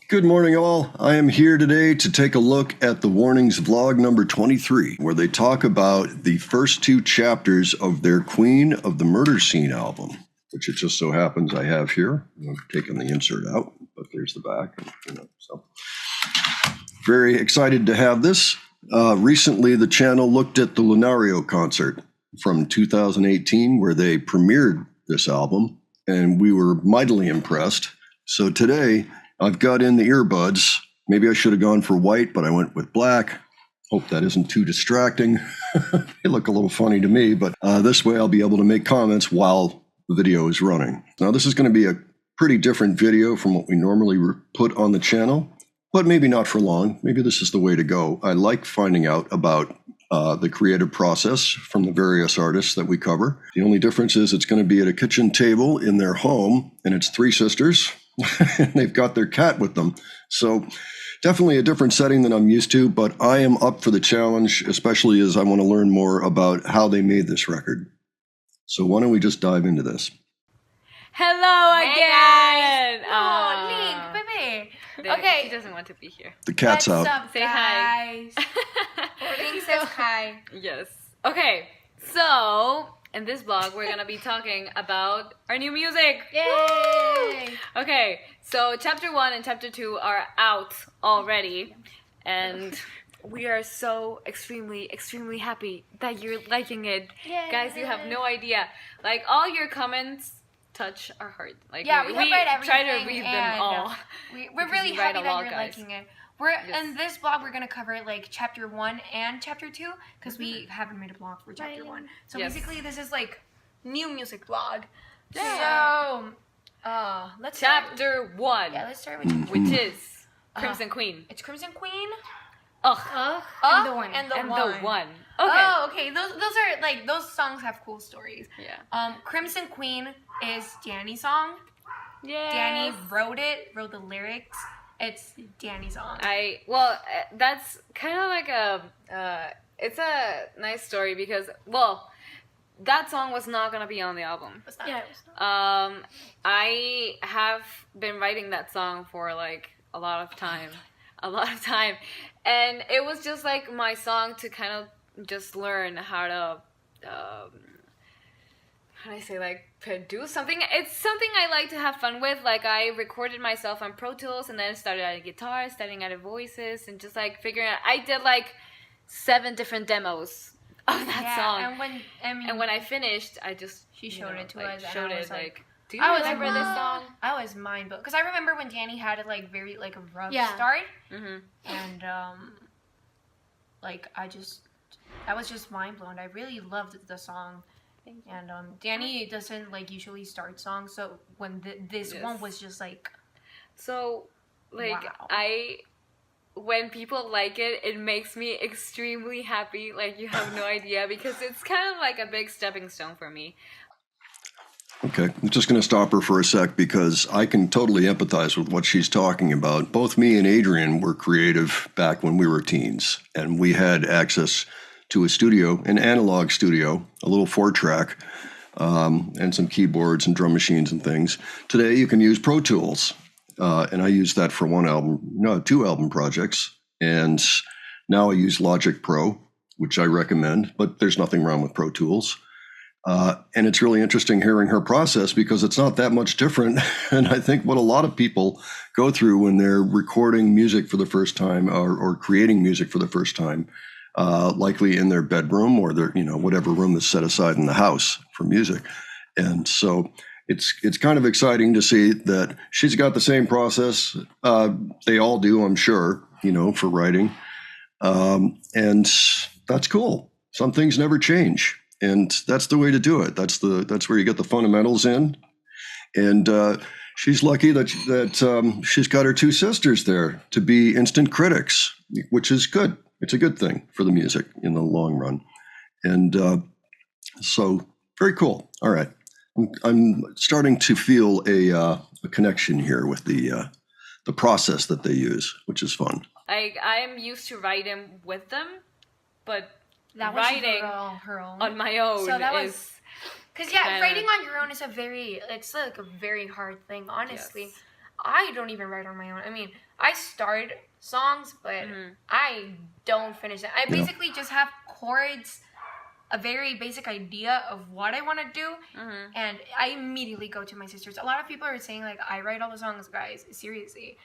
Good morning, all. I am here today to take a look at the Warnings vlog number 23, where they talk about the first two chapters of their Queen of the Murder Scene album, which it just so happens I have here. I've taken the insert out, but there's the back. So very excited to have this. Recently, the channel looked at the Lunario concert from 2018, where they premiered this album, and we were mightily impressed. So today, I've got in the earbuds. Maybe I should have gone for white, but I went with black. Hope that isn't too distracting. They look a little funny to me, but this way I'll be able to make comments while the video is running. Now, this is going to be a pretty different video from what we normally put on the channel, but maybe not for long. Maybe this is the way to go. I like finding out about the creative process from the various artists that we cover. The only difference is it's going to be at a kitchen table in their home, and it's three sisters. And they've got their cat with them. So definitely a different setting than I'm used to, but I am up for the challenge, especially as I want to learn more about how they made this record. So why don't we just dive into this? Hello again! Oh, Link, baby. Okay. She doesn't want to be here. The cat's out. What's up, Say hi. Link says hi. Yes. Okay, so in this vlog, we're gonna be talking about our new music. Yay! Woo! Okay, so chapter 1 and chapter 2 are out already, and we are so extremely happy that you're liking it. Yay. Guys, you have no idea. Like, all your comments touch our heart. Like, Yeah, we have read everything. try to read them all. We're really we write happy a that lot, you're guys. liking it. In this vlog, we're gonna cover like chapter 1 and chapter 2 because we haven't made a vlog for chapter 1. So Yes. basically, this is like new music vlog. Yeah. So, let's Chapter 1, let's start with which is Crimson Queen. it's Crimson Queen. Ugh. And the one. And And one. the one. Okay. Oh, okay. Those are like those songs have cool stories. Yeah. Crimson Queen is Danny's song. Yeah. Danny wrote the lyrics. It's Danny's song. That's kind of like it's a nice story because, well, that song was not gonna be on the album. Yeah. I have been writing that song for like a lot of time, and it was just like my song to kind of just learn how to, how do I say, like, produce something. It's something I like to have fun with. Like, I recorded myself on Pro Tools and then started adding guitar, starting adding voices, and just like figuring out. I did like 7 different demos of that song. And when I finished, I just she showed it to us. Showed and I it was like. Do you remember this "What?" song? I was mind blown because I remember when Danny had a like very like a rough start, and like I was just mind blown. I really loved the song. And Danny doesn't like usually start songs, so when this one was just like, so like wow. When people like it, it makes me extremely happy. Like, you have no idea, because it's kind of like a big stepping stone for me. Okay, I'm just going to stop her for a sec because I can totally empathize with what she's talking about. Both me and Adrian were creative back when we were teens, and we had access to a studio, an analog studio, a little 4-track, and some keyboards and drum machines and things. Today, you can use Pro Tools, and I used that for 2 album projects, and now I use Logic Pro, which I recommend, but there's nothing wrong with Pro Tools. And it's really interesting hearing her process because it's not that much different. And I think what a lot of people go through when they're recording music for the first time or creating music for the first time, likely in their bedroom or their, whatever room that's set aside in the house for music. And so it's kind of exciting to see that she's got the same process. They all do, I'm sure, for writing. And that's cool. Some things never change. And that's the way to do it. That's where you get the fundamentals in. And she's lucky that she's got her 2 sisters there to be instant critics, which is good. It's a good thing for the music in the long run. And so very cool. All right. I'm starting to feel a connection here with the process that they use, which is fun. I am used to writing with them, but that was writing her own. on my own so that is... Because, writing on your own is it's like a very hard thing, honestly. Yes. I don't even write on my own. I mean, I start songs, but I don't finish them. I basically just have chords, a very basic idea of what I want to do, and I immediately go to my sisters. A lot of people are saying like, I write all the songs, guys. Seriously,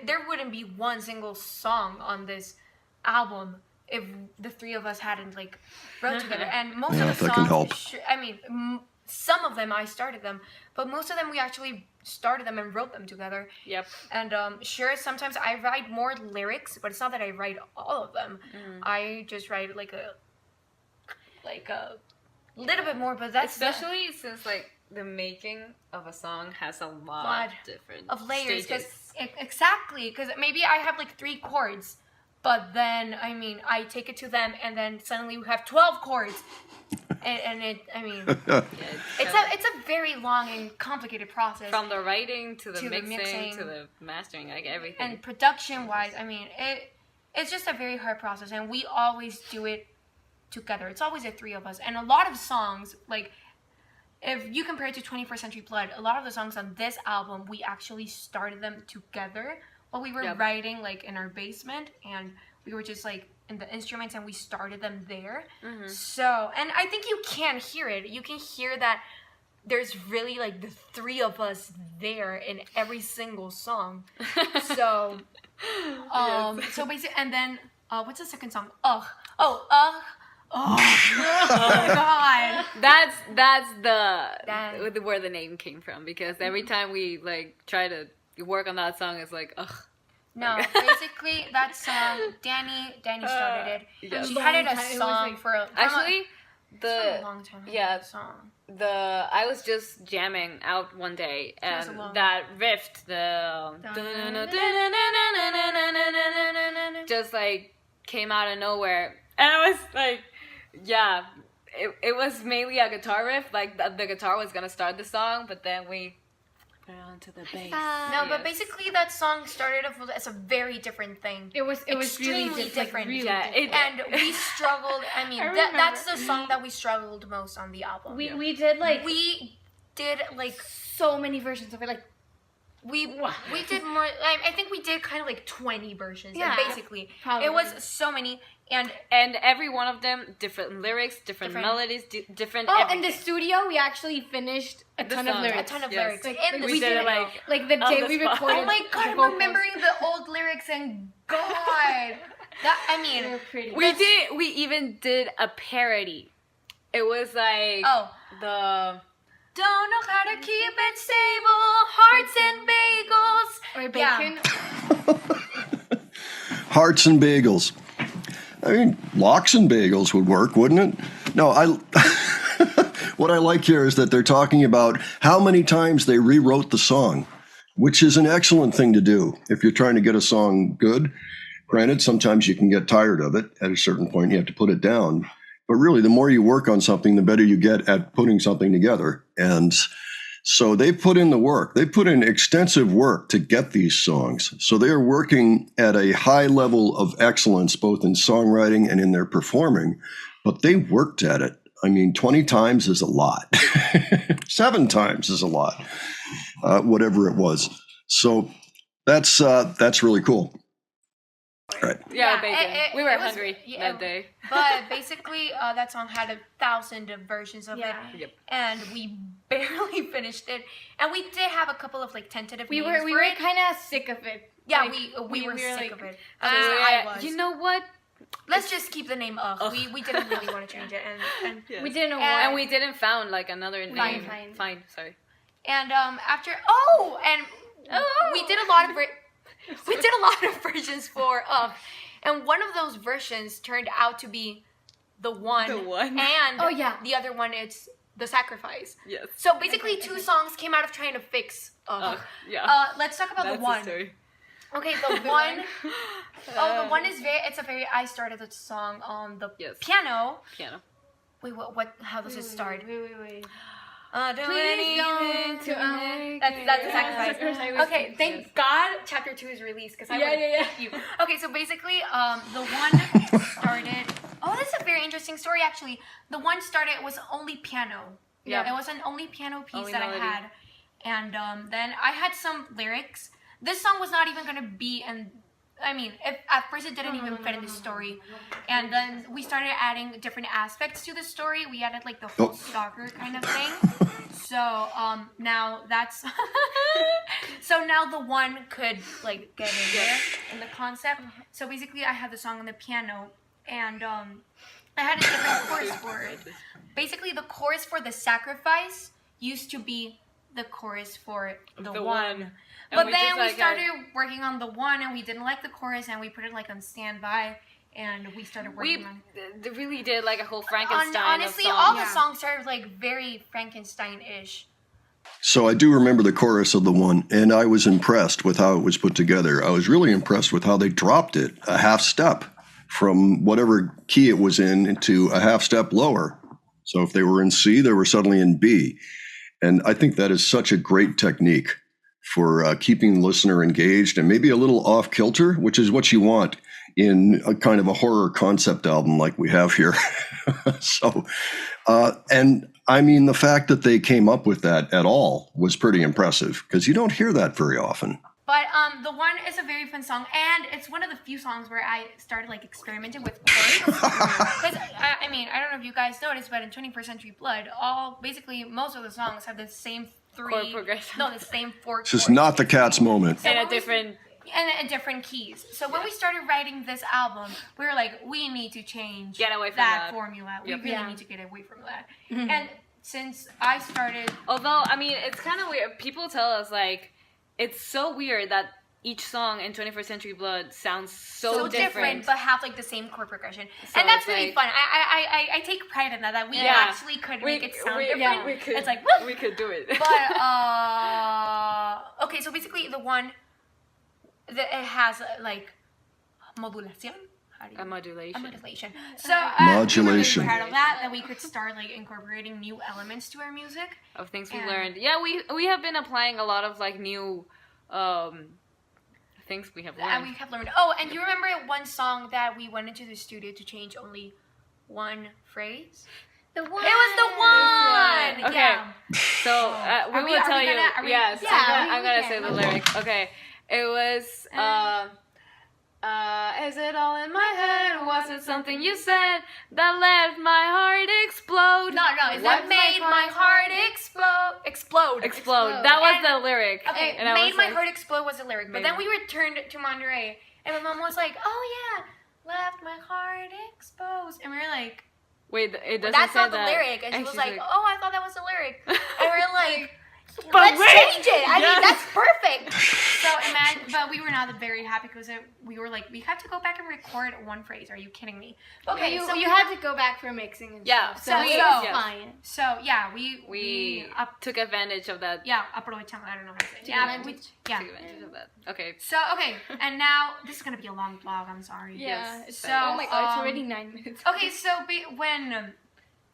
there wouldn't be one single song on this album if the three of us hadn't like wrote together. And most of the that can songs, help. some of them I started them, but most of them we actually started them and wrote them together. Yep. And sure, sometimes I write more lyrics, but it's not that I write all of them. I just write like a little bit more, but that's especially since like the making of a song has a lot of different of layers. stages. Exactly, because maybe I have like 3 chords, but then I mean I take it to them, and then suddenly we have 12 chords, and it. I mean, it's a very long and complicated process. From the writing to the mixing to the mastering, like everything. And production wise, I mean it's just a very hard process, and we always do it together. It's always the 3 of us, and a lot of songs like. If you compare it to 21st Century Blood, a lot of the songs on this album, we actually started them together while we were writing like in our basement, and we were just like in the instruments and we started them there. So, and I think you can hear it. You can hear that there's really like the 3 of us there in every single song. So, so basically, and then, what's the second song? Oh my god. That's where the name came from, because every time we like try to work on that song, it's like ugh. No, basically that song Danny started it. Yes. She had it a song for a long time. Yeah, song. I was just jamming out one day, and that riff, just like came out of nowhere, and I was like, yeah, it was mainly a guitar riff. Like the guitar was gonna start the song, but then we put it onto the bass. No, but basically that song started off as a very different thing. It was extremely really different. Like, really different. And we struggled. I mean, that's the song that we struggled most on the album. We did like so many versions of it. Like we did more. I think we did kind of like 20 versions. Yeah, basically, probably. it was so many. And every one of them, different lyrics, different melodies, different. Oh, everything. in the studio, we actually finished a ton of lyrics. Like in the we did studio. it like the day we spot. recorded. Oh my god, the I'm vocals. remembering the old lyrics and god. They were pretty. We even did a parody. It was like the don't know how to keep it stable, hearts and bagels. Or bacon. Hearts and bagels. I mean, lox and bagels would work, wouldn't it? No, what I like here is that they're talking about how many times they rewrote the song, which is an excellent thing to do if you're trying to get a song good. Granted, sometimes you can get tired of it. At a certain point, you have to put it down. But really, the more you work on something, the better you get at putting something together. And so they put in the work. They put in extensive work to get these songs. So they are working at a high level of excellence, both in songwriting and in their performing. But they worked at it. I mean, 20 times is a lot. 7 times is a lot, whatever it was. So that's really cool. Right. Yeah, bacon. We were was- hungry that day. But basically, that song had 1,000 versions of it, Yep. and we barely finished it. And we did have a couple of like tentative. We names were for it. kind of sick of it. Yeah, Like, we were sick like, of it. At least I was. You know what? Let's just keep the name Ugh. We didn't really want to change it, and Yes. We didn't know And- what. And we didn't found like another name. Fine. Sorry. after we did a lot of versions for Ugh, and one of those versions turned out to be the one. And the other one it's the sacrifice. Yes. So basically, 2 songs came out of trying to fix Ugh. Yeah. Let's talk about That's the one. a story. Okay, the one. The one is I started the song on the piano. Wait, what? How does it start? Wait. Do Please anything don't to make That's the it. sacrifice. Okay, thank God chapter 2 is released because I would hate you. Okay, so basically, the one started. Oh, this is a very interesting story actually. The one started was only piano. Yeah. It was an only piano piece Only that melody. I had, And then I had some lyrics. This song was not even gonna be in. I mean, at first it didn't even fit in the story, and then we started adding different aspects to the story. We added like the whole stalker kind of thing. So now that's so now the one could like get in there in the concept. So basically, I had the song on the piano, and I had a different chorus for it. Basically, the chorus for the sacrifice used to be the chorus for the one. But then we started working on the one, and we didn't like the chorus, and we put it like on standby, and we started working on it. We really did like a whole Frankenstein. Honestly, of all songs. the songs started like very Frankenstein-ish. So I do remember the chorus of the one, and I was impressed with how it was put together. I was really impressed with how they dropped it a half step from whatever key it was in into a half step lower. So if they were in C, they were suddenly in B. And I think that is such a great technique for keeping the listener engaged and maybe a little off kilter, which is what you want in a kind of a horror concept album like we have here. So, and I mean, the fact that they came up with that at all was pretty impressive because you don't hear that very often. But the one is a very fun song, and it's one of the few songs where I started like experimenting with chords. Because I mean, I don't know if you guys noticed, but in 21st Century Blood, most of the songs have the same Chord progression. No, the same four. It's just not the Cat's moment. And a different. And different keys. So when we started writing this album, we were like, we need to change Get away from that that formula. We Yep. really need to get away from that. And since I started, Although I mean, it's kind of weird. People tell us like it's so weird that each song in 21st Century Blood sounds so different. but have like the same chord progression, So and that's it's really like- fun. I take pride in that we actually could make it sound different. Yeah, we could. It's like, we could do it. but okay, so basically the one that it has like modulación. How do you- A modulation. A modulation. So we were Modulation. really proud of that we could start like incorporating new elements to our music. Of things we And- learned. Yeah, we have been applying a lot of like new things we have And learned. we have learned. Oh, and you remember one song that we went into the studio to change only one phrase? The one. It was the one. Okay. Yeah. So we Are we- will are tell we you. gonna- are we- Yes, Yeah, I'm gonna we say can. the lyric. Okay, it was. Is it all in my head? Was it something you said that left my heart explode? No, is that made my heart explode? Explode. Explode. That was And- the lyric. Okay, And I made was my like- heart explode was the lyric, but Made then my- we returned to Monterey, and my mom was like, "Oh yeah, left my heart exposed," and we were like, Wait, it doesn't "That's say not the that. lyric," and she And was she's like, "Oh, I thought that was the lyric," and we were like. But Let's wait, change it. I mean, yes. that's perfect. So imagine, but we were not very happy because we were like, we had to go back and record one phrase. Are you kidding me? Okay, You, so you had to go back for mixing and Yeah, stuff. so So we- it's yes. fine. So yeah, we we took advantage of that. aprovechamos. I don't know how to say. it. Took Yeah, advantage. yeah. Took advantage of that. Okay. So okay, and now this is gonna be a long vlog. I'm sorry. Yeah. Yes. So Oh my god, it's already 9 minutes. Okay, so when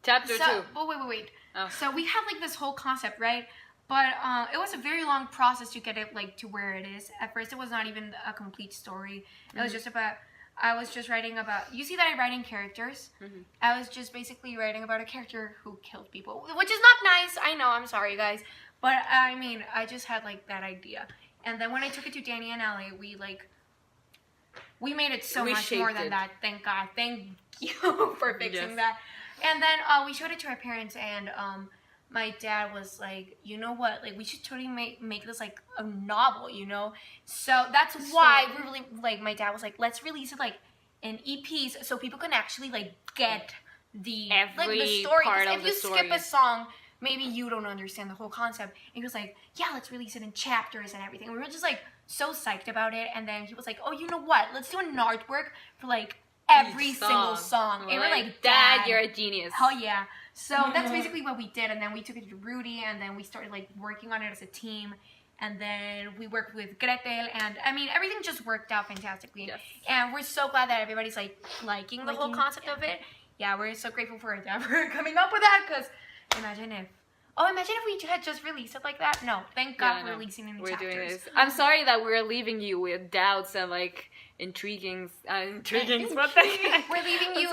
Chapter 2. wait. Oh. So we had like this whole concept, right? But it was a very long process to get it like to where it is. At first, it was not even a complete story. It was just about. I was just writing about. You see that I write in characters. I was just basically writing about a character who killed people, which is not nice. I know. I'm sorry, guys. But I mean, I just had like that idea, and then when I took it to Danny and Ellie, we made it so We much more shaped than it. that. Thank God. Thank you for fixing Yes. that. And then we showed it to our parents, and my dad was like, you know what? Like, we should totally make this like a novel, you know? So that's why we really like. My dad was like, let's release it like in EPs, so people can actually like get the Every the story. 'Cause part of if the you story. skip a song, maybe you don't understand the whole concept. And he was like, yeah, let's release it in chapters and everything. We were just like so psyched about it. And then he was like, oh, you know what? Let's do an artwork for like every Each single song. And we're like, Dad, you're a genius. hell yeah. So that's basically what we did. And then we took it to Rudy, and then we started like working on it as a team. And then we worked with Gretel, and I mean, everything just worked out fantastically. Yes. And we're so glad that everybody's like liking the whole concept of it. Yeah, we're so grateful for Endeavor coming up with that, because imagine if oh, imagine if we had just released it like that. No, thank God for releasing in we're chapters. doing this. I'm sorry that we're leaving you with doubts and like intriguing. What the heck? We're leaving you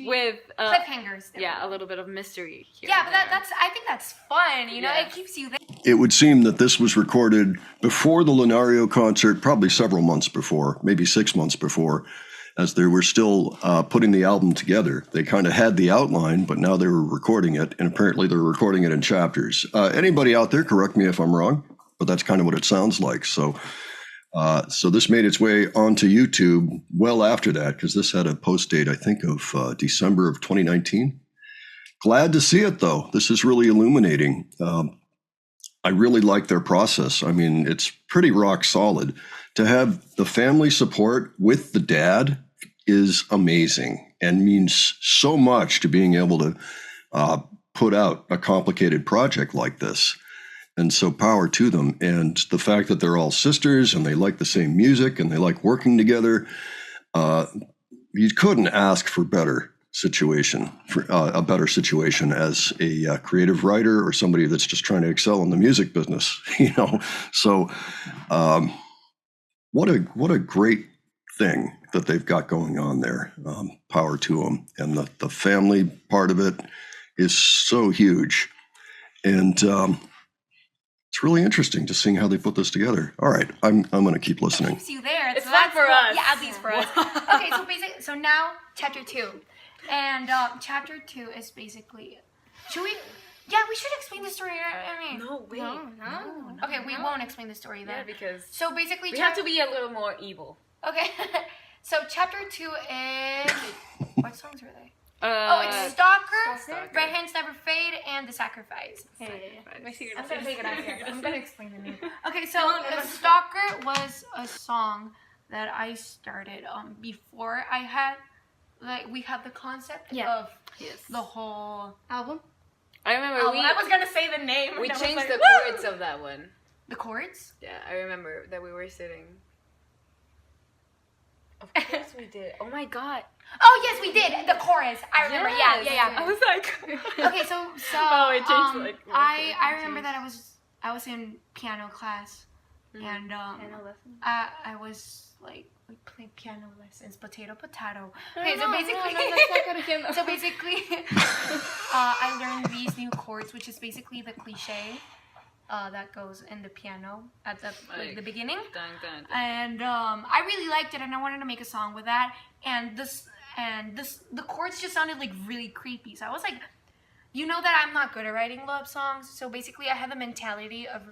with cliffhangers. Yeah, a little bit of mystery here. Yeah, but that's I think that's fun. You know, it keeps you there. It would seem that this was recorded before the Lunario concert, probably several months before, maybe 6 months before, as they were still putting the album together. They kind of had the outline, but now they were recording it, and apparently they're recording it in chapters. Anybody out there, correct me if I'm wrong, but that's kind of what it sounds like. So this made its way onto YouTube well after that, because this had a post date, I think, of December of 2019. Glad to see it, though. This is really illuminating. I really like their process. I mean, it's pretty rock solid. To have the family support with the dad is amazing and means so much to being able to put out a complicated project like this. And so power to them. And the fact that they're all sisters and they like the same music and they like working together, you couldn't ask for better situation, for a better situation as a creative writer or somebody that's just trying to excel in the music business, you know. So what a great thing that they've got going on there. Power to them. And the family part of it is so huge. And it's really interesting just seeing how they put this together. All right, I'm going to keep listening. It keeps you there. It's fun for us. Yeah, at least for us. Okay, so now chapter 2. And chapter 2 is basically, we should explain the story. I mean, No. Okay, we won't explain the story then. Yeah, because So basically, we have to be a little more evil. Okay, so chapter 2 is, what songs are they? It's Stalker. Stalker, Red Hands Never Fade, and The Sacrifice. My secret. I'm gonna take it out here. I'm gonna explain the name. Okay, so No. Stalker was a song that I started before I had, like, we had the concept of the whole Album? I remember I was gonna say the name. we and I was changed like, the "Woo!" chords of that one. The chords? Yeah, I remember that we were sitting. Of course we did. Oh my god. Oh yes, we did the chorus. I remember. Yes. Yeah. I was like, Okay, so Oh, it changed, like, I remember that I was in piano class, and Piano lesson. I was like, we played piano lessons, potato. Okay, No, so basically, I learned these new chords, which is basically the cliche that goes in the piano at the beginning. dun, dun, dun. And I really liked it, and I wanted to make a song with that. And the chords just sounded like really creepy. So I was like, you know that I'm not good at writing love songs. So basically, I had the mentality of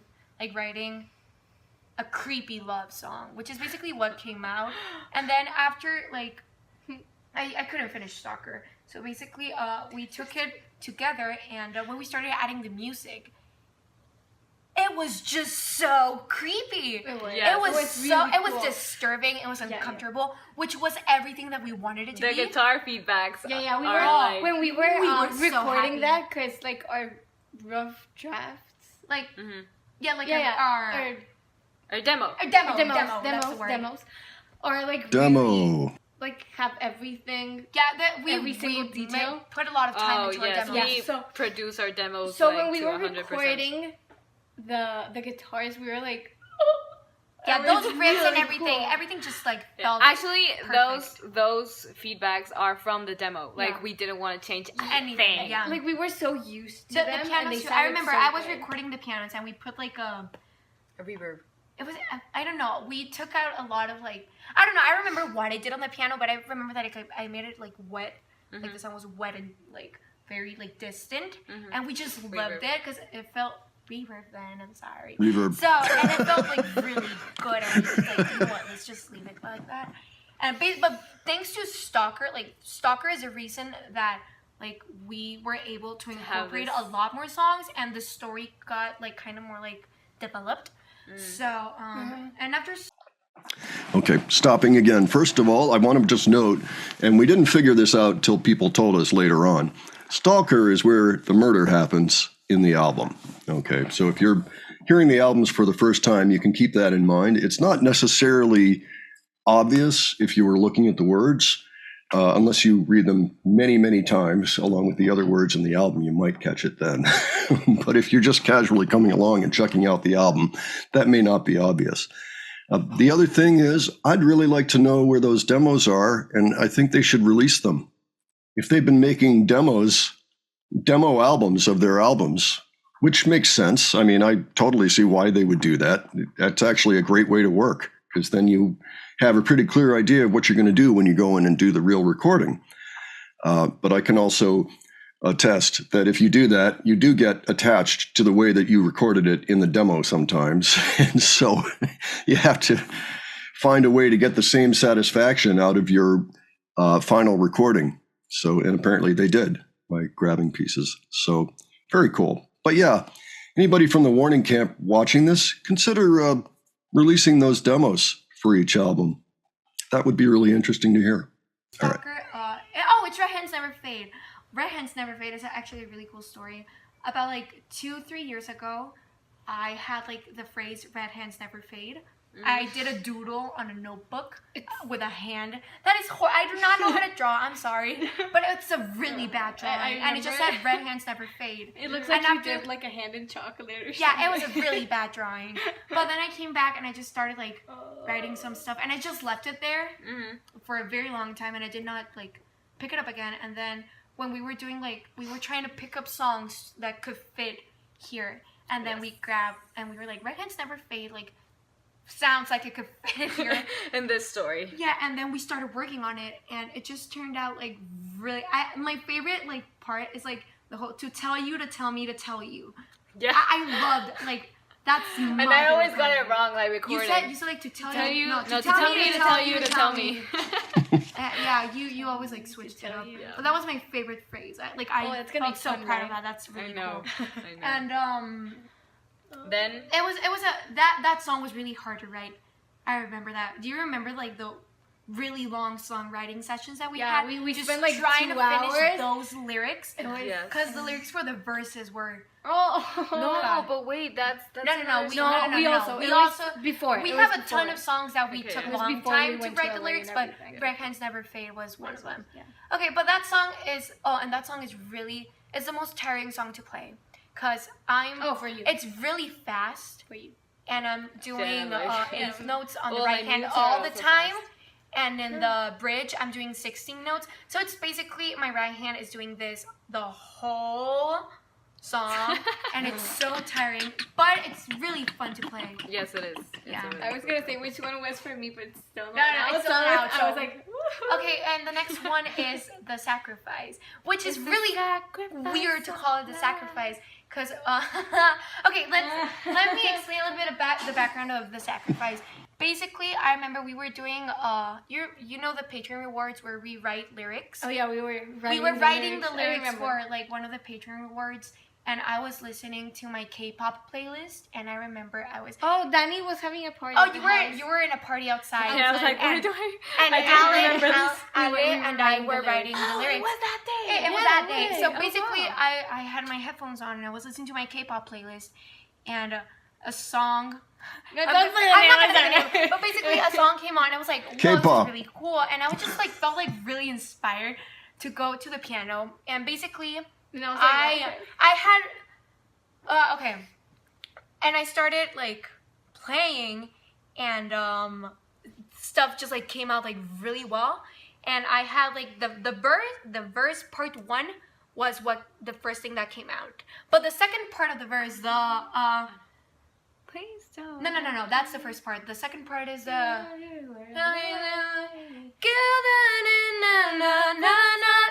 like writing a creepy love song, which is basically what came out. And then after, like, I couldn't finish Stalker. So basically, we took it together, and when we started adding the music, it was just so creepy. It was. Yes. It was really so. It was cool. disturbing. It was uncomfortable, which was everything that we wanted it to The be. guitar feedbacks. Yeah, we are were like, when we were so recording happy. that because like our rough drafts, Like, Mhm. yeah, like our Or demo. That's the word. demos, or like Demo. really, like have everything. Yeah, that we Every single detail. put a lot of time Oh into our yes, demos. we Yeah, so- produce our demos. So like, when we to were 100%. recording the guitars, we were like, Yeah, that those was riffs and really cool. everything just like Yeah. felt Actually, perfect. those feedbacks are from the demo. Like Yeah. we didn't want to change anything. anything. Yeah, Like we were so used to the them, and pianos. they Too. I sounded remember so I was good. recording the pianos, and we put like A reverb. it was I don't know. We took out a lot of like I don't know. I remember what I did on the piano, but I remember that I made it like wet. Mm-hmm. Like the song was wet and like very like distant, Mhm. and we just loved it because it felt reverb. Then I'm sorry. Reverb. So and it felt like really good. And we was like, you know what? Let's just leave it like that. And but thanks to Stalker, like Stalker is a reason that like we were able to incorporate this- a lot more songs, and the story got like kind of more like developed. So and after Okay, stopping again. First of all, I want to just note, and we didn't figure this out till people told us later on, Stalker is where the murder happens in the album. Okay, so if you're hearing the albums for the first time, you can keep that in mind. It's not necessarily obvious if you were looking at the words, Unless you read them many, many times along with the other words in the album, you might catch it then. But if you're just casually coming along and checking out the album, that may not be obvious. The other thing is, I'd really like to know where those demos are, and I think they should release them. If they've been making demo albums of their albums, which makes sense. I mean, I totally see why they would do that. That's actually a great way to work, because then you have a pretty clear idea of what you're going to do when you go in and do the real recording. But I can also attest that if you do that, you do get attached to the way that you recorded it in the demo sometimes. And so you have to find a way to get the same satisfaction out of your final recording. So, and apparently they did by grabbing pieces. So very cool. But yeah, anybody from the Warning Camp watching this, consider releasing those demos for each album. That would be really interesting to hear. All right. It's Red Hands Never Fade. Red Hands Never Fade is actually a really cool story. About like 2-3 years ago, I had like the phrase Red Hands Never Fade. I did a doodle on a notebook with a hand. That is I do not know how to draw. I'm sorry, but it's a really bad drawing, and it just said "Red Hands Never Fade." It looks like you did like a hand in chocolate or something. Yeah, it was a really bad drawing. But then I came back and I just started like writing some stuff, and I just left it there for a very long time, and I did not like pick it up again. And then when we were doing we were trying to pick up songs that could fit here, and then we grabbed and we were like, "Red Hands Never Fade," like. Sounds like it could fit here in this story. Yeah, and then we started working on it, and it just turned out like really. My favorite like part is like the whole to tell you to tell me to tell you. Yeah, I loved like that's. And I always got it wrong, like recording. You said like to tell you. No, to tell me to tell you to tell me. Yeah, you always like switched it up. Yeah. But that was my favorite phrase. I felt so proud of that. That's really cool. I know. And then it was that song was really hard to write. I remember that. Do you remember like the really long songwriting sessions that we had? We just spent like trying 2 to hours. finish those lyrics. Yes. Because the lyrics for the verses were no, but wait, that's no. We also before we have a ton of songs that we took a long time to went write to the LA lyrics, and but everything. Red Hands Never Fade was one of them. Yeah. Okay, but that song is that song is really it's the most tiring song to play. Cause for you. It's really fast For you. and I'm doing eighth notes on the Well, right my hand notes all are the also time, fast. and in the bridge I'm doing 16 notes. So it's basically my right hand is doing this the whole song, and it's so tiring, but it's really fun to play. Yes, it is. Yeah. I was gonna say which one was for me, but it's still not. No, it's still out, I so- was like, Okay, and the next one is the sacrifice, which is really weird to call it the sacrifice, because okay, let me explain a little bit about the background of the sacrifice. Basically, I remember we were doing you know the Patreon rewards where we write lyrics. Oh yeah, we were writing the I lyrics remember. for like one of the Patreon rewards, and I was listening to my K-pop playlist, and I remember I was. Oh, Danny was having a party. Oh, at the you house. were in a party outside. Yeah, I was like, and, what do I? and I didn't remember this. Ale and I were writing the lyrics. It was that day. It was Yeah, that day. right. So Oh, basically, wow. I had my headphones on and I was listening to my K-pop playlist, and a song. No, I'm don't say the not name, gonna I'm say the sorry. name, but basically a song came on and I was like, whoa, K-pop. this is really cool, and I was just like felt like really inspired to go to the piano, and basically And I was like, I had okay, and I started like playing, and stuff just like came out like really well, and I had like the verse part 1 was what the first thing that came out, but the second part of the verse, please don't. no, that's the first part. The second part is the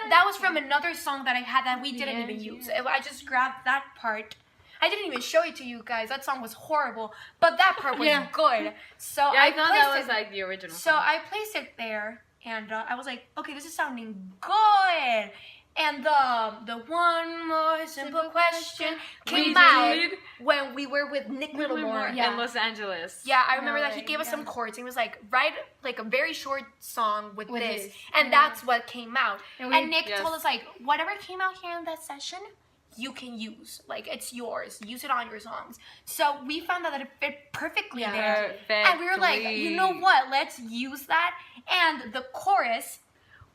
that was from another song that I had that we didn't even use. I just grabbed that part. I didn't even show it to you guys. That song was horrible, but that part was good. So Yeah, I thought that placed was like the original. So I placed it there, and I was like, okay, this is sounding good. And the one more simple question came out when we were with Nick Littlemore. in Los Angeles. Yeah, I remember that he Right, gave us yeah. some chords. He was like, write like a very short song with this. this. And that's what came out. And And, we- Nick yes. told us like, whatever came out here in that session, you can use. Like, it's yours. Use it on your songs. So we found out that it fit perfectly there. And we were like, you know what? Let's use that. And the chorus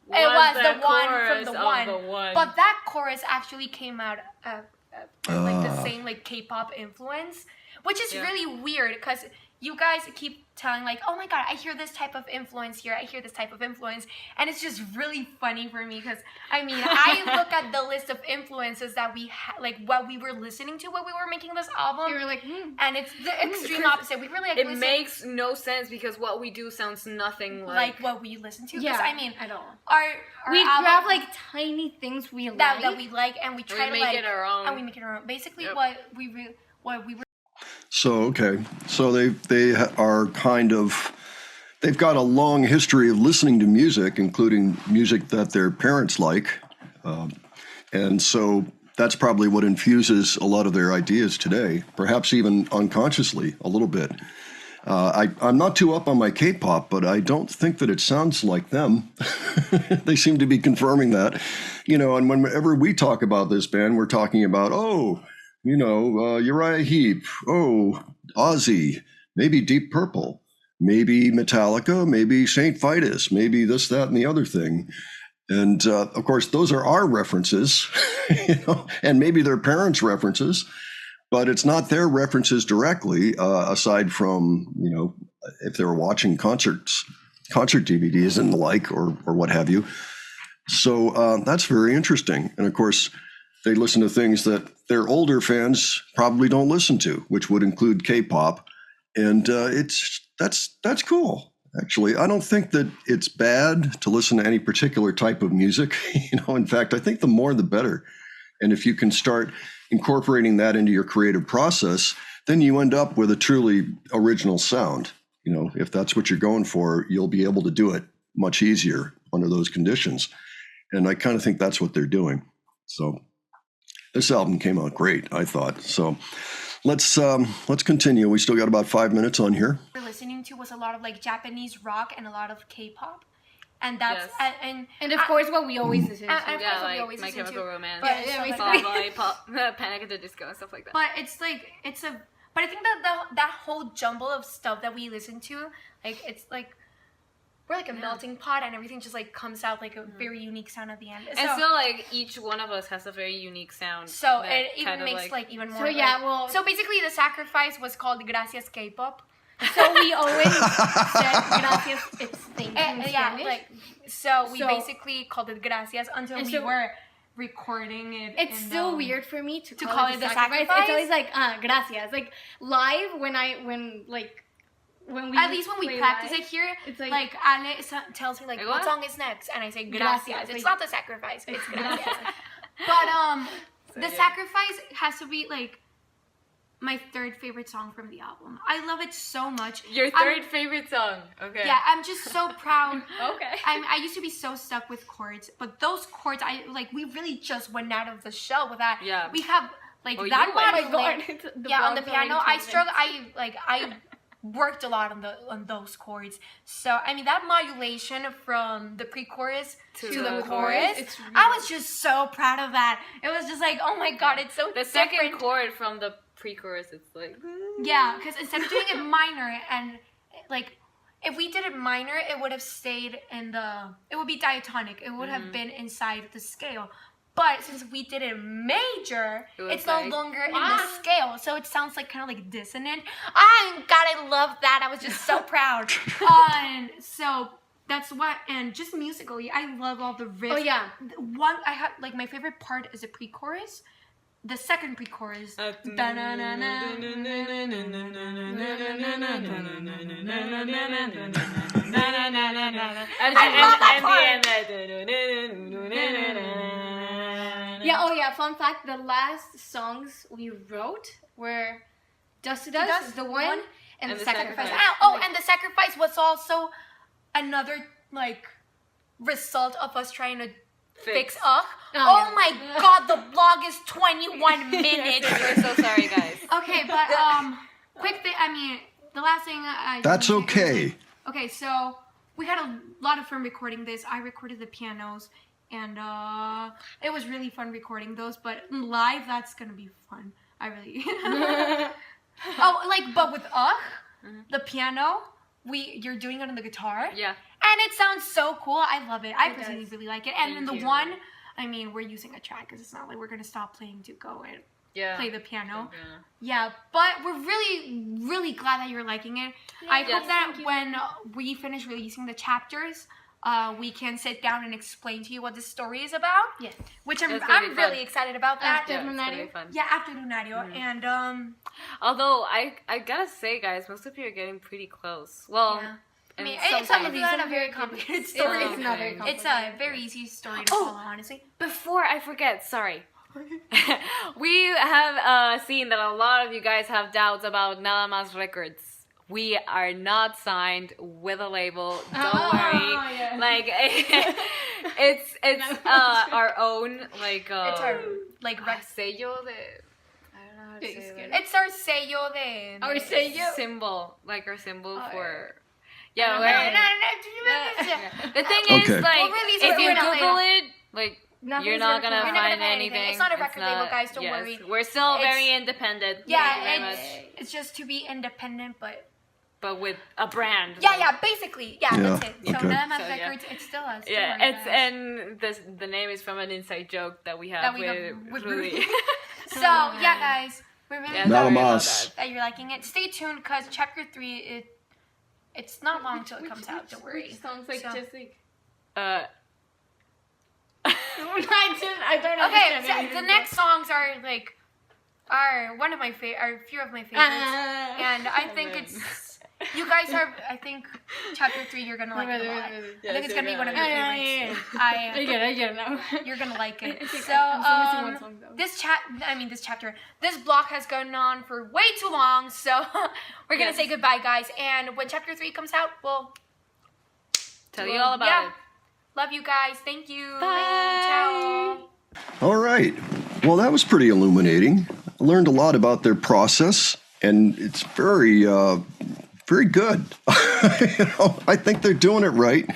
It was the one chorus from the of one. the one. But that chorus actually came out of like the Ah. same like K-pop influence, which is Yeah. really weird because you guys keep telling like, oh my god, I hear this type of influence here, I hear this type of influence, and it's just really funny for me because I mean I look at the list of influences that we like what we were listening to when we were making this album, You were like, and it's the extreme opposite. We really like it listen makes no sense because what we do sounds nothing like what we listen to. yeah, Because I mean, at all. our We album, grab like tiny things we like. that we like, and we try to make like it our own. and we make it our own. Basically, Yep. what we were. So okay, so they are kind of, they've got a long history of listening to music, including music that their parents like, and so that's probably what infuses a lot of their ideas today, perhaps even unconsciously a little bit. I'm not too up on my K-pop, but I don't think that it sounds like them. They seem to be confirming that, and whenever we talk about this band, we're talking about, Uriah Heep, Ozzy, maybe Deep Purple, maybe Metallica, maybe St. Vitus, maybe this, that, and the other thing. And of course, those are our references, and maybe their parents' references, but it's not their references directly, aside from, if they were watching concert DVDs and the like, or what have you. So that's very interesting. And of course, they listen to things that their older fans probably don't listen to, which would include K-pop. And that's cool. Actually, I don't think that it's bad to listen to any particular type of music. In fact, I think the more the better. And if you can start incorporating that into your creative process, then you end up with a truly original sound. If that's what you're going for, you'll be able to do it much easier under those conditions. And I kind of think that's what they're doing. So this album came out great, I thought. So let's continue. We still got about 5 minutes on here. We're listening to was a lot of like Japanese rock and a lot of K-pop, and that's Yes. and of course, what we always listen to. and of course Yeah, what we like always My listen Chemical to. Romance, But yeah, stuff like basically. that. Pop, Panic at the Disco, and stuff like that. But it's like but I think that whole jumble of stuff that we listen to, like it's like we're like a melting pot, and everything just like comes out like a very unique sound at the end. And still, like, each one of us has a very unique sound. So that it even kind of, makes like even more. So yeah, like- well, So basically, the sacrifice was called Gracias K-pop. so we always said gracias. It's thank you in Yeah, Spanish. like so we So- basically called it Gracias until And we so- were recording it. It's in, still weird for me to call it the sacrifice? It's always like gracias. Like live when we At least when we play practice live, it here, it's like, like- Ale tells me like Like what what? song is next, and I say Gracias, Gracias. It's like- not the sacrifice. It's Gracias. Gracias. But the yeah. sacrifice has to be like my third favorite song from the album. I love it so much. Your I'm- 3rd favorite song. Okay. Yeah, I'm just so proud. Okay. I used to be so stuck with chords, but those chords, we really just went out of the shell with that. Yeah. We have like Oh, that you went. modulation. Oh my God, the Yeah, on the vlogs are piano, like I 10 struggle. minutes. I worked a lot on those chords. So I mean that modulation from the pre-chorus to the chorus, it's really- I was just so proud of that. It was just like, oh my god, it's so The different. second chord from the pre-chorus, it's like... Yeah, because instead of doing it minor and like if we did it minor, it would have stayed in it would be diatonic. It would have been inside the scale. But since we did it major, It was it's no like, longer in the scale. So it sounds like kind of like dissonant. I love that. I was just so proud. And so that's why, and just musically, I love all the riffs. Oh yeah. I have like my favorite part is the pre-chorus. The second pre-chorus. Yeah, oh yeah, fun fact, the last songs we wrote were Dust to Dust, the one, and the Sacrifice. And the sacrifice was also another like result of us trying to fix Oh, Oh yeah. my god, the vlog is 21 minutes. We're so sorry, guys. Okay, but quick thing. I mean, the last thing I. That's okay. Okay, so we had a lot of fun recording this. I recorded the pianos, and it was really fun recording those. But live, that's gonna be fun. I really. But with the piano you're doing it on the guitar. Yeah. And it sounds so cool. I love it. I It personally does. really like it. And Thank then the you. one, I mean, we're using a track because it's not like we're gonna stop playing to go and play the piano. Yeah, but we're really, really glad that you're liking it. I Yes, hope that thank you. when we finish releasing the chapters, we can sit down and explain to you what this story is about. Yes. Which That's gonna be I'm fun. really excited about that. After Yeah, it's gonna be Lunario. fun. Yeah, after Lunario. And Although I gotta say, guys, most of you are getting pretty close. Well, yeah. I and mean, sometimes- it's not a very complicated story. It's not very It's a very easy story to follow, honestly. Before I forget, sorry. We have seen that a lot of you guys have doubts about Nada Mas Records. We are not signed with a label. Don't worry. Yeah. Like it's our own like It's our like sello de. I don't know how to say it. it's our sello de Our sello. Symbol, like our symbol Oh, for. No, Yeah, no, we're- no. The thing is, Okay. like, We'll release if it you later. Google it, like, Nothing's you're not gonna gonna come out. find You're not gonna find anything. anything. It's not a record label, guys, don't yes. worry. We're still It's- very independent. Thank you Yeah, very much. it's just to be independent, But with a brand. yeah, basically, yeah, Yeah, that's it. So okay. Nada Mas So, yeah. Records, it's still us. don't Yeah, worry, it's guys. and the name is from an inside joke that we have That we with, have with Rudy. Rudy. So yeah, guys, we're really Yeah, Nada sorry about Mas. that. that you're liking it. Stay tuned because chapter 3 it's not long till it comes out. Don't worry. Which sounds like So- just like. Uh, I don't Okay, understand so anything. the next songs are one of my are a few of my favorites, and I think man. it's you guys are. I think chapter 3 you're gonna like it a lot. I think it's gonna be one of your favorites. I get it now. You're gonna like it. It's okay. So I'm still missing one song, though. this chapter, this block has gone on for way too long. So we're gonna Yes. say goodbye, guys. And when chapter 3 comes out, we'll Tell you all about yeah. it. Love you guys. Thank you. Bye. Ciao. All right. Well, that was pretty illuminating. I learned a lot about their process, and it's very, very good. I think they're doing it right.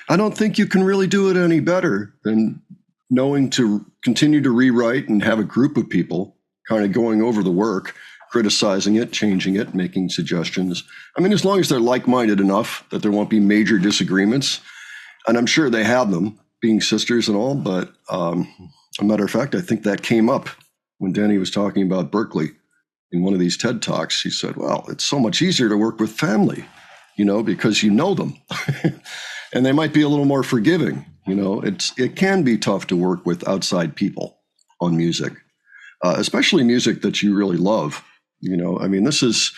I don't think you can really do it any better than knowing to continue to rewrite and have a group of people kind of going over the work, criticizing it, changing it, making suggestions. I mean, as long as they're like-minded enough that there won't be major disagreements, and I'm sure they have them, being sisters and all, but a matter of fact, I think that came up when Danny was talking about Berkeley in one of these TED Talks. He said, well, it's so much easier to work with family, because you know them. And they might be a little more forgiving. It can be tough to work with outside people on music, especially music that you really love. I mean, this is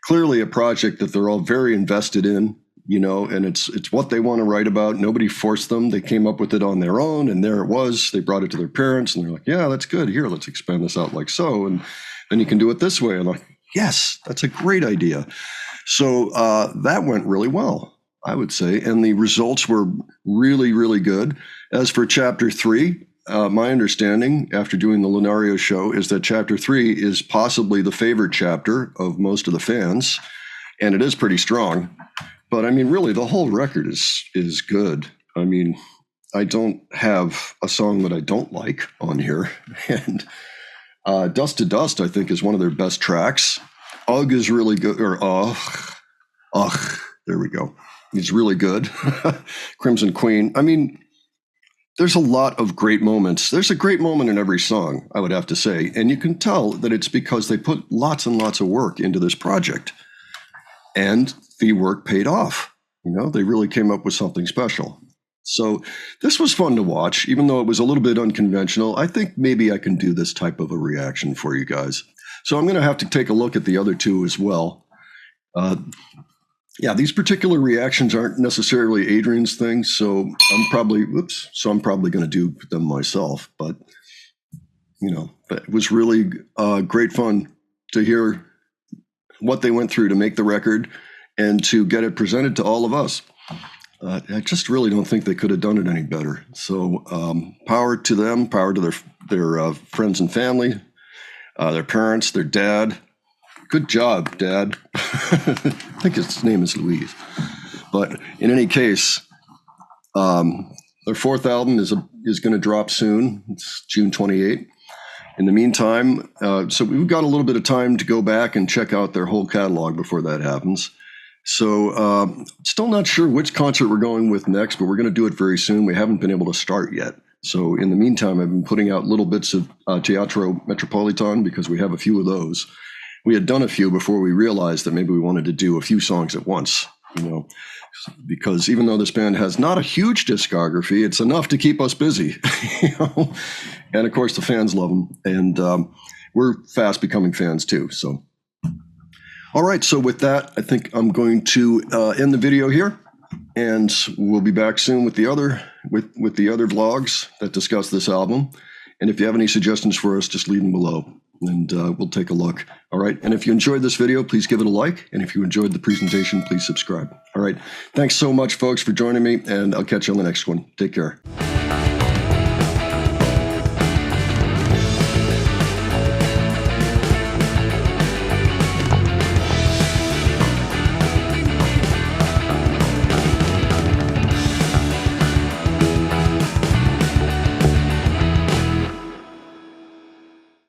clearly a project that they're all very invested in. And it's what they want to write about. Nobody forced them. They came up with it on their own, and there it was. They brought it to their parents, and they're like, yeah, that's good. Here, let's expand this out like so. And then you can do it this way. And I'm like, yes, that's a great idea. So that went really well, I would say. And the results were really, really good. As for chapter 3, my understanding after doing the Lunario show is that chapter 3 is possibly the favorite chapter of most of the fans. And it is pretty strong. But I mean, really, the whole record is good. I mean, I don't have a song that I don't like on here. And Dust to Dust, I think, is one of their best tracks. Ugh is really good. Or Ugh, there we go. It's really good. Crimson Queen. I mean, there's a lot of great moments. There's a great moment in every song, I would have to say. And you can tell that it's because they put lots and lots of work into this project. And the work paid off. They really came up with something special. So this was fun to watch, even though it was a little bit unconventional. I think maybe I can do this type of a reaction for you guys. So I'm going to have to take a look at the other two as well. Yeah, these particular reactions aren't necessarily Adrian's thing, so I'm probably going to do them myself. But, it was really great fun to hear what they went through to make the record and to get it presented to all of us. I just really don't think they could have done it any better. So power to them, power to their friends and family, their parents, their dad. Good job, Dad. I think his name is Louise. But in any case, their fourth album is going to drop soon. It's June 28th. In the meantime, so we've got a little bit of time to go back and check out their whole catalog before that happens. So still not sure which concert we're going with next, but we're going to do it very soon. We haven't been able to start yet. So in the meantime, I've been putting out little bits of Teatro Metropolitan because we have a few of those. We had done a few before we realized that maybe we wanted to do a few songs at once, because even though this band has not a huge discography, it's enough to keep us busy, And of course, the fans love them, and we're fast becoming fans too. So, all right. So with that, I think I'm going to end the video here, and we'll be back soon with the other vlogs that discuss this album. And if you have any suggestions for us, just leave them below, and we'll take a look. All right. And if you enjoyed this video, please give it a like. And if you enjoyed the presentation, please subscribe. All right. Thanks so much, folks, for joining me, and I'll catch you on the next one. Take care.